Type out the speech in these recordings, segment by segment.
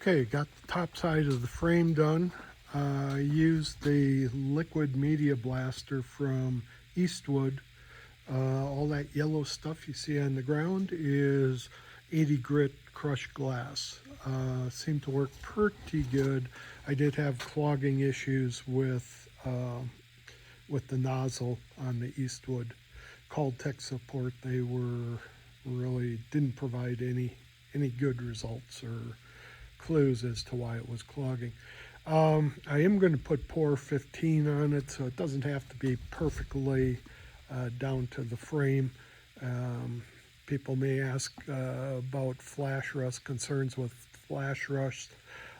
Okay, got the top side of the frame done. I used the liquid media blaster from Eastwood. All that yellow stuff you see on the ground is 80 grit crushed glass. Seemed to work pretty good. I did have clogging issues with the nozzle on the Eastwood. Called tech support. They were really didn't provide any good results or clues as to why it was clogging. I am going to put POR 15 on it, so it doesn't have to be perfectly down to the frame. People may ask about flash rust, concerns with flash rust.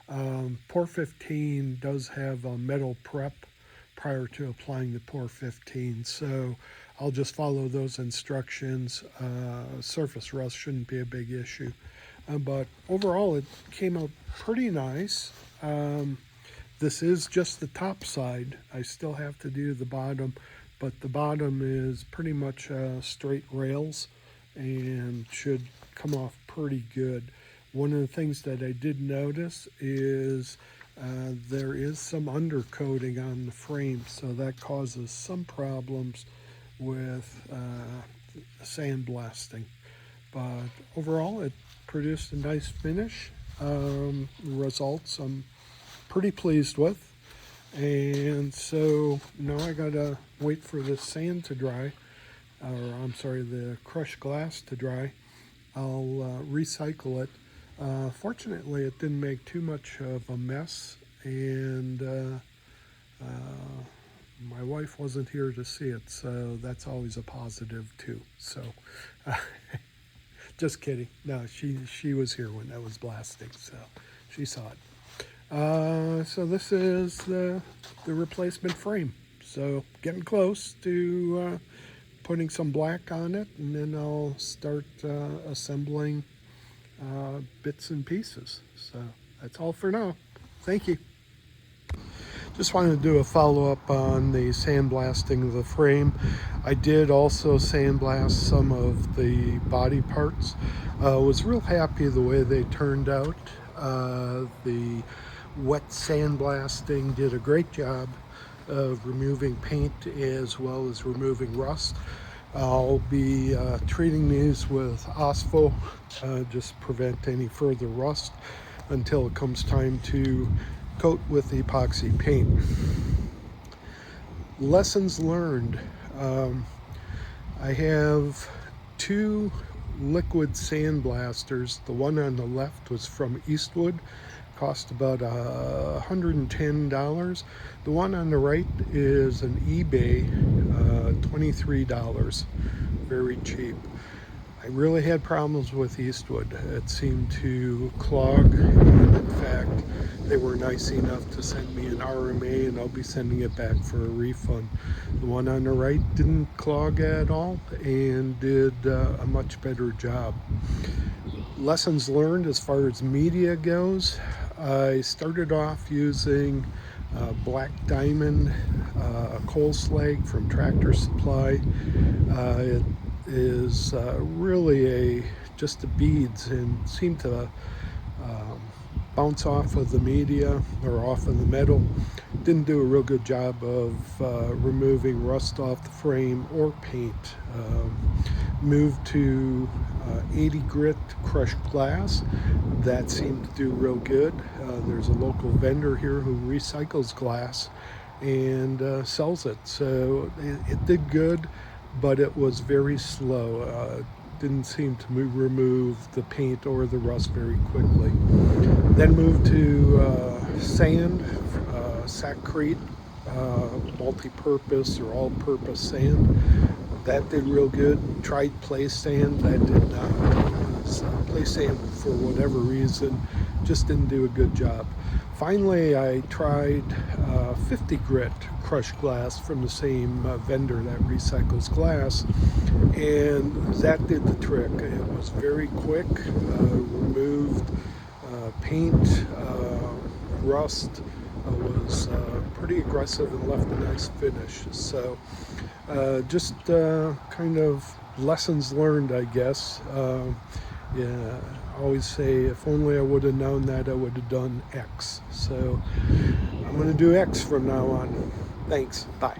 POR 15 does have a metal prep prior to applying the POR 15, so I'll just follow those instructions. Surface rust shouldn't be a big issue. But overall, it came out pretty nice. This is just the top side. I still have to do the bottom, but the bottom is pretty much straight rails and should come off pretty good. One of the things that I did notice is there is some undercoating on the frame, so that causes some problems with sandblasting. But overall, it produced a nice finish. Results I'm pretty pleased with. And so now I gotta wait for the sand to dry, or I'm sorry, the crushed glass to dry. I'll recycle it. Fortunately, it didn't make too much of a mess, and my wife wasn't here to see it, so that's always a positive too. So, just kidding. No, she was here when I was blasting, so she saw it. So this is the replacement frame. So getting close to putting some black on it, and then I'll start assembling bits and pieces. So that's all for now. Thank you. Just wanted to do a follow-up on the sandblasting of the frame. I did also sandblast some of the body parts. Was real happy the way they turned out. The wet sandblasting did a great job of removing paint as well as removing rust. I'll be treating these with OSPO, just prevent any further rust until it comes time to coat with epoxy paint. Lessons learned. I have two liquid sandblasters. The one on the left was from Eastwood, cost about $110. The one on the right is an eBay, $23, very cheap. I really had problems with Eastwood. It seemed to clog, and in fact, they were nice enough to send me an RMA, and I'll be sending it back for a refund. The one on the right didn't clog at all and did a much better job. Lessons learned as far as media goes. I started off using black diamond coal slag from Tractor Supply. It is really just the beads and seem to bounce off of the media or off of the metal. Didn't do a real good job of removing rust off the frame or paint. Moved to 80 grit crushed glass. That seemed to do real good. There's a local vendor here who recycles glass and sells it. So it did good, but it was very slow. Didn't seem to remove the paint or the rust very quickly. Then moved to sand, Saccrete, multi-purpose or all-purpose sand. That did real good. Tried play sand, that did not. Play sand, for whatever reason, just didn't do a good job. Finally, I tried 50 grit crushed glass from the same vendor that recycles glass, and that did the trick. It was very quick, removed paint, rust, was pretty aggressive and left a nice finish. So just kind of lessons learned, I guess. Yeah, I always say, if only I would have known that, I would have done X. So I'm going to do X from now on. Thanks. Bye.